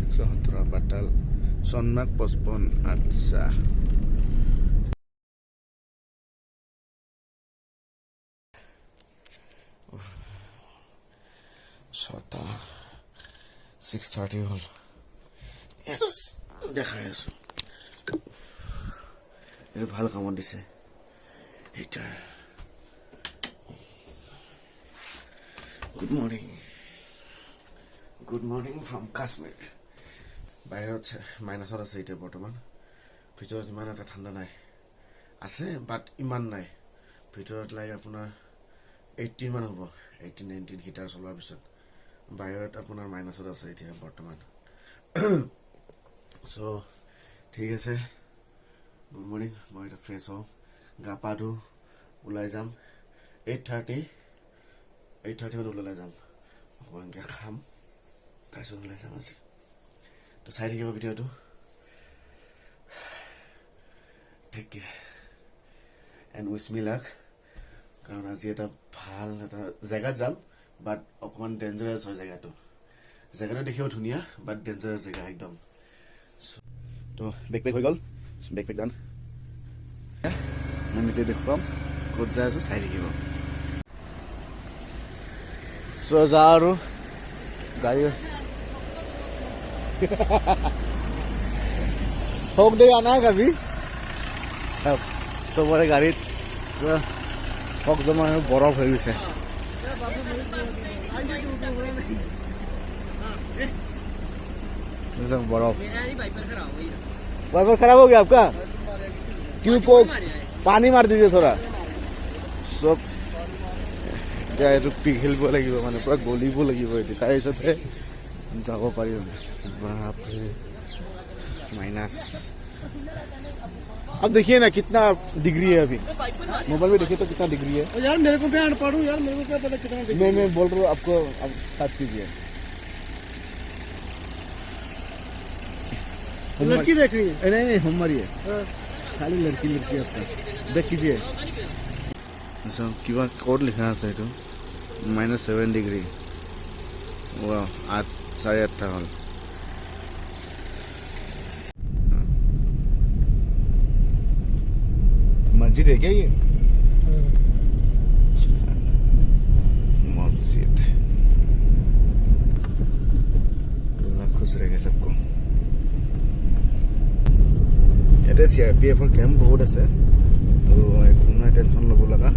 170 বাটাল সন্মাক 55 আচ্ছা ছটা 6:30 হল দেখাই আছো এটা ভাল কামত দিছে heater Good morning from Kashmir. বাহিৰত মাইনাছত আছে এতিয়া বৰ্তমান ভিতৰত ইমান এটা ঠাণ্ডা নাই আছে বাট ইমান নাই ভিতৰত লাইক আপোনাৰ 18 মান হ'ব 18-19 হিটাৰ চলোৱাৰ পিছত বাহিৰত আপোনাৰ মাইনাছত আছে এতিয়া বৰ্তমান সো ঠিক আছে গুড মৰ্নিং মই এটা ফ্ৰেছ হওঁ গা পা ধুই ওলাই যাম 8:30 মান ওলাই যাম অকণমানকৈ খাম খাইছোঁ ওলাই যাম আজি তো চাই থাকিব ভিডিঅ'টো ঠিক এণ্ড উইচ মি লাক কাৰণ আজি এটা ভাল এটা জেগাত যাম বাট অকণমান ডেঞ্জাৰাছ হয় জেগাটো দেখিব ধুনীয়া বাট ডেঞ্জাৰাছ জেগা একদম তো বেকপেক হৈ গ'ল বেকপেক ডান মই এতিয়া দেখুৱাম ক'ত যাই আছোঁ চাই থাকিব চ' যা আৰু গাড়ী ठोक देगा ना कभी सबरे गाड़ी ठोक जमा बरफ हो गई बरफ वाइपर खराब हो गया आपका क्यों को पानी मार दीजिए थोड़ा सब पिघलिब লাগিব মানে পুৰা গলিব লাগিব এটি তাৰপিছতহে যাব পাৰিম बाप रे माइनस अब देखिए ना कितना डिग्री है अभी मोबाइल में देखिए तो कितना डिग्री है यार मेरे को मैं अनपढ़ हूं यार मेरे को क्या पता कितना डिग्री मैं बोल रहा हूं आपको अब साथ कीजिए लड़की देख रही है नहीं हमारी है खाली लड़की आपका देख कीजिए सब किवा कोड लिखा है तो -7 डिग्री वाह 8:30 हल मस्जिद है क्या ये मस्जिद अल्लाह खुश रहेगा सबको ये CRPF कैम्प बहुत আছে तो কোনো টেনশন ল'ব লগা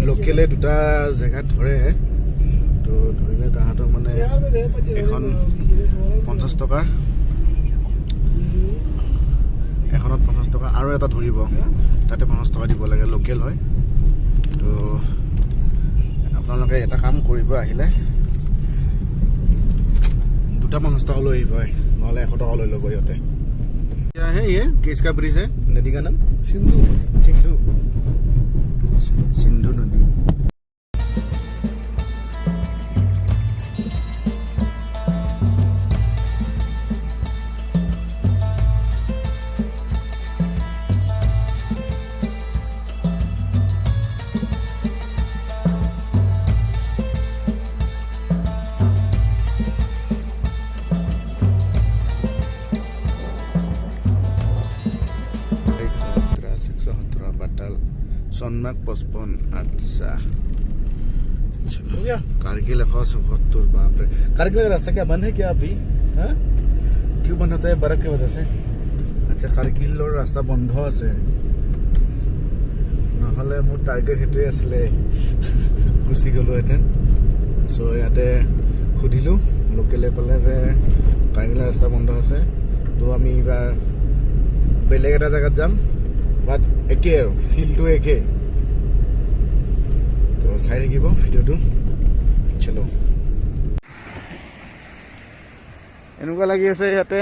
লোকেলে দুটা জেগা ধৰে তো ধৰিলে তাহাঁতক মানে এখন 50 টকা এখনত 50 টকা আৰু এটা ধৰিব তাতে 50 টকা দিব লাগে লোকেল হয় তো আপোনালোকে এটা কাম কৰিব আহিলে দুটা 50 টকা লৈ আহিব নহলে 100 টকা লৈ ল'ব ইহঁতে क्या है ये किसका ब्रिज है नदी का नाम सिंधु नदी सन्माक 55 अच्छा चलो कारगिल 177 बाप रे कारगिल का रास्ता क्या बंद है क्या अभी हाँ क्यों बंद होता है बर्फ की वजह से अच्छा कारगिल रास्ता बंद আছে নহলে মোৰ টাৰ্গেট হেতুই আছিল গুছি গলো হেতেন সো ইয়াতে খুদিলো লোকেলে কলে যে कारगिल ৰাস্তা বন্ধ আছে তো আমি এবাৰ বেলেগ এটা জায়গা যাম বাট একে ফিলটো একে তো চাই থাকিব ভিডিওটো চলো এনেকুৱা লাগি আছে ইয়াতে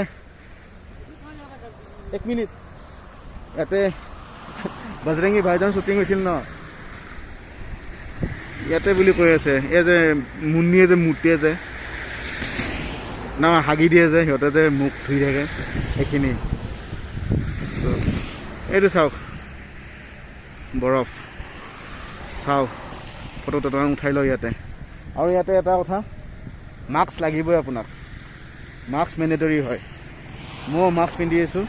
1 মিনিট ইয়াতে বজৰঙ্গী ভাইজান শুটিং হৈছিল ন ইয়াতে বুলি কৈ আছে এই যে মুন্নিয়ে যে মূৰ্তিয়ে যে না হাগি দিয়ে যে সিহঁতে যে মুখ ধুই থাকে এইখিনি এইটো চাওক বৰফ চাওক ফটো তটো উঠাই লওঁ ইয়াতে আৰু ইয়াতে এটা কথা মাস্ক লাগিবই আপোনাক মাস্ক মেণ্ডেটৰী হয় ময়ো মাস্ক পিন্ধি আছোঁ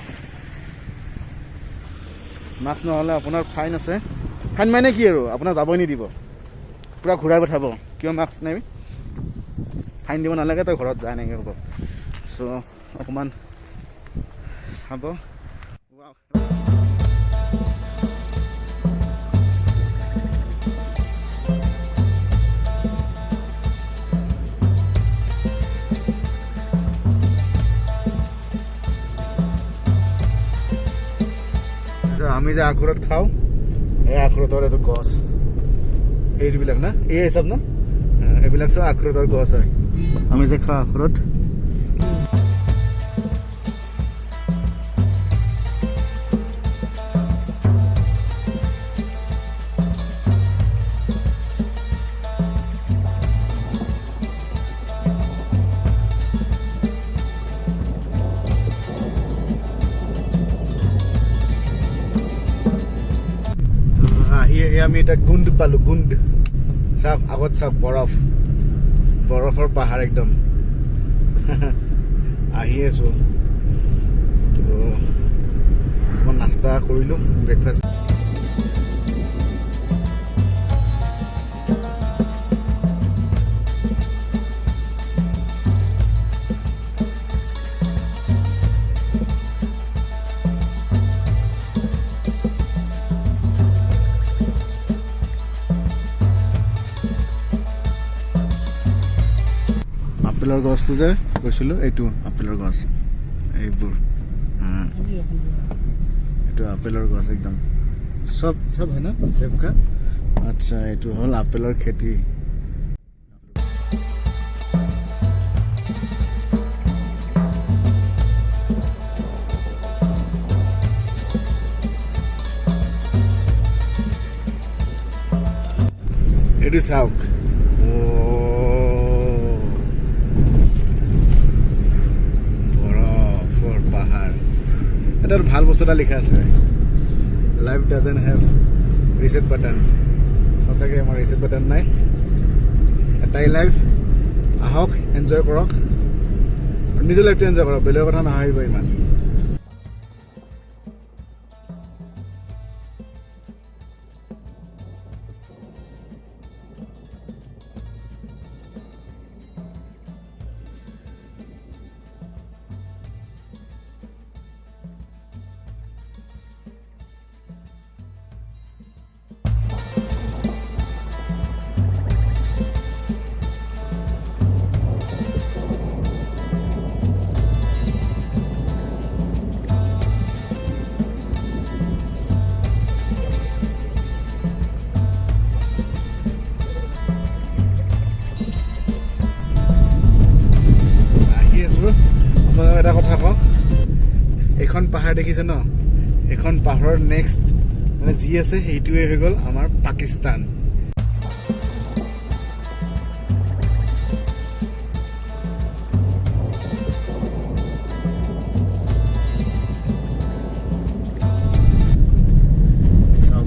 মাস্ক নহ'লে আপোনাৰ ফাইন আছে ফাইন মানে কি আৰু আপোনাক যাবই নিদিব পূৰা ঘূৰাই পঠাব কিয় মাস্ক নাই ফাইন দিব নালাগে তই ঘৰত যায় এনেকৈ হ'ব চ' অকণমান চাব আমি যে আখুৰত খাওঁ এই আখুৰতৰ এইটো গছ এইবিলাক না এই চব না এইবিলাক চব আখুৰতৰ গছ হয় আমি যে খাওঁ আখুৰত আমি এটা গুণ্ড পালো গুণ্ড চাওক আগত চাওক বৰফ বৰফৰ পাহাৰ একদম আহি আছো তো মই নাস্তা কৰিলো ব্ৰেকফাষ্ট আপেলৰ গছটো যে কৈছিলোঁ এইটো আপেলৰ গছ এইবোৰ এইটো আপেলৰ গছ একদম চব চব হয় না চেফ খা আচ্ছা এইটো হ'ল আপেলৰ খেতি এইটো চাওক এটাৰ ভাল বস্তু এটা লিখা আছে life doesn't have reset button সঁচাকৈ আমাৰ ৰিছেট বাটন নাই এটাই লাইফ আহক এনজয় কৰক নিজৰ লাইফটো এনজয় কৰক বেলেগৰ কথা নাভাবিব ইমান এটা কথা কওঁ এখন পাহাৰ দেখিছে ন এখন পাহাৰৰ নেক্সট মানে যি আছে সেইটোৱে হৈ গ'ল আমাৰ পাকিস্তান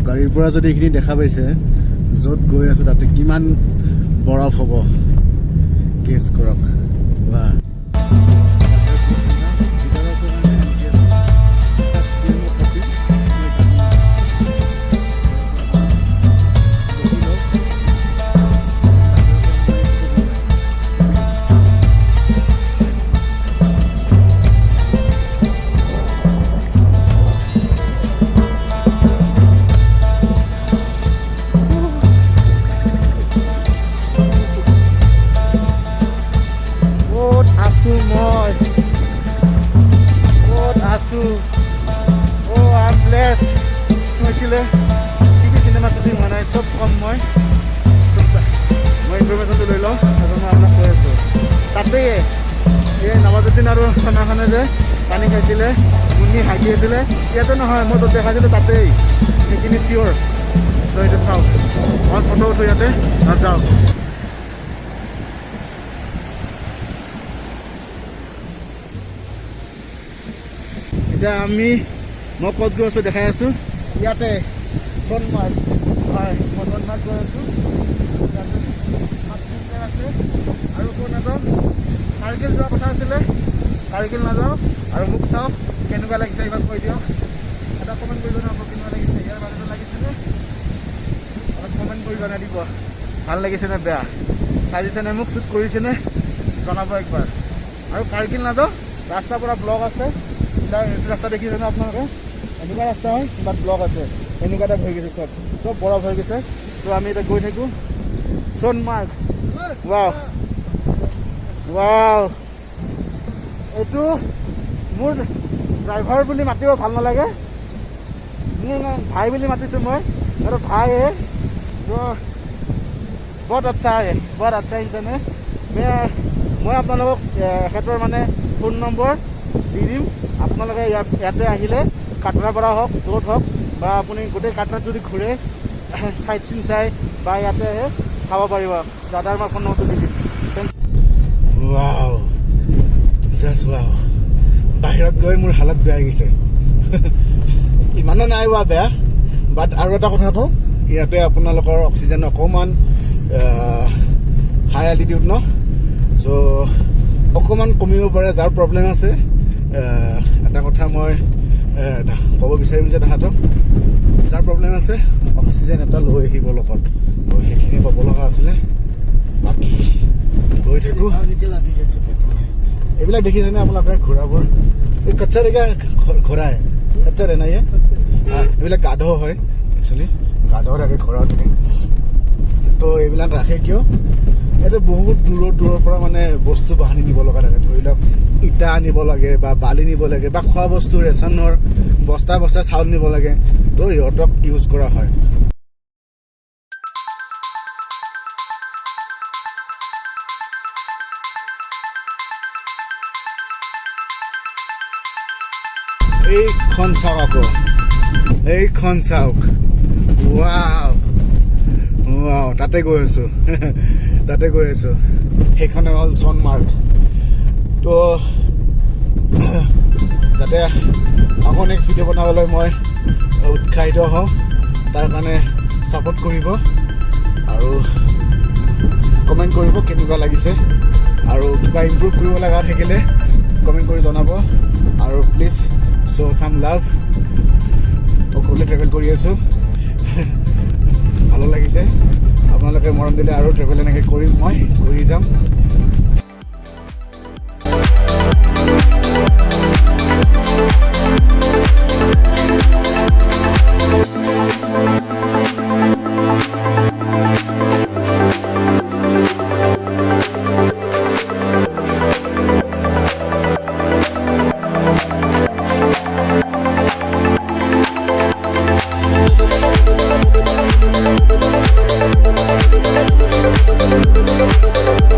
গাড়ীৰ পৰা যদি এইখিনি দেখা পাইছে য'ত গৈ আছে তাতে কিমান বৰফ হ'ব গেছ কৰক বা I'm blessed. চিনেমা শ্বুটিং হোৱা নাই চব কম মই ইনফৰমেশ্যনটো লৈ লওঁ আৰু মই আপোনাক কৈ আছোঁ তাতেই এই নৱাজুদ্দিন আৰু খানাখনে যে পানী খাইছিলে মুন্নি হাগি আছিলে ইয়াতে নহয় মই য'ত দেখাইছিলোঁ তাতেই সেইখিনি চিয়'ৰ চ' এইটো চাওক মই ফটো উঠো ইয়াতে নাযাওঁ এতিয়া মই ক'ত গৈ আছোঁ দেখাই আছোঁ ইয়াতে সোণমাৰ্গ হয় মই সোণমাৰ্গ গৈ আছোঁ ইয়াতে 7 কিলোমিটাৰ আছে আৰু ক'ত নাযাওঁ কাৰ্গিল যোৱা কথা আছিলে কাৰ্গিল নাযাওঁ আৰু মোক চাওক কেনেকুৱা লাগিছে এইবাৰ কৈ দিয়ক এটা কমেণ্ট কৰি জনাব কেনেকুৱা লাগিছে ইয়াৰ বাজেটত লাগিছেনে অলপ কমেণ্ট কৰি জনাই দিব ভাল লাগিছেনে বেয়া চাইছেনে মোক শ্বুট কৰিছেনে জনাব একবাৰ আৰু কাৰ্গিল নাযাওঁ ৰাস্তাৰ পৰা ব্লক আছে এইটো ৰাস্তা দেখিছেনে আপোনালোকে এনেকুৱা ৰাস্তা হয় বাট ব্লক আছে এনেকুৱা টাইপ হৈ গৈছে চব বৰফ হৈ গৈছে ত' আমি এতিয়া গৈ থাকোঁ সোণমাৰ্গ ৱাও ৱাও এইটো মোৰ ড্ৰাইভাৰ বুলি মাতিব ভাল নালাগে মোৰ ভাই বুলি মাতিছোঁ মই আৰু ভাই হে তো বহুত আচ্ছা ইনচানে মই আপোনালোকক এখেতৰ মানে ফোন নম্বৰ দি দিম আপোনালোকে ইয়াতে আহিলে কাটৰাৰ পৰা হওক য'ত হওক বা আপুনি গোটেই কাটৰাত যদি ঘূৰে চাইট চিন চাই বা ইয়াতে চাব পাৰিব দাদাৰ মই ফোন নম্বৰটো দি দিম ৱাও জাষ্ট ৱাও বাহিৰত গৈ মোৰ হালত বেয়া গৈছে ইমানো নাই হোৱা বেয়া বাট আৰু এটা কথা কওঁ ইয়াতে আপোনালোকৰ অক্সিজেন অকণমান হাই এল্টিটিউড ন চ' অকণমান কমিব পাৰে যাৰ প্ৰব্লেম আছে এটা কথা মই ক'ব বিচাৰিম যে তাহাঁতক যাৰ প্ৰব্লেম আছে অক্সিজেন এটা লৈ আহিব লগত সেইখিনি ক'ব লগা আছিলে বাকী গৈ থাকোঁ এইবিলাক দেখিছেনে আপোনালোকে ঘোঁৰাবোৰ এই কচ্চা জেগা ঘোঁৰাই কচ্চা ৰে নাই এইবিলাক গাধ হয় একচুৱেলি গাধ থাকে ঘোঁৰা থাকে তো এইবিলাক ৰাখে কিয় ইয়াতে বহুত দূৰৰ পৰা মানে বস্তু বাহানি নিব লগা থাকে ধৰি লওক ইটা আনিব লাগে বা বালি নিব লাগে বা খোৱা বস্তু ৰেচনৰ বস্তা চাউল নিব লাগে তো সিহঁতক ইউজ কৰা হয় এইখন চাওক আকৌ এইখন চাওক ৱাও তাতে গৈ আছোঁ সেইখনে হ'ল সোণমাৰ্গ তো যাতে আকৌ নেক্সট ভিডিঅ' বনাবলৈ মই উৎসাহিত হওঁ তাৰ কাৰণে ছাপোৰ্ট কৰিব আৰু কমেণ্ট কৰিব কেনেকুৱা লাগিছে আৰু কিবা ইমপ্ৰুভ কৰিব লগা থাকিলে কমেণ্ট কৰি জনাব আৰু প্লিজ শ্ব' চাম লাভ অকলে ট্ৰেভেল কৰি আছোঁ ভালো লাগিছে আপোনালোকে মৰম দিলে আৰু ট্ৰেভেল এনেকৈ কৰি যাম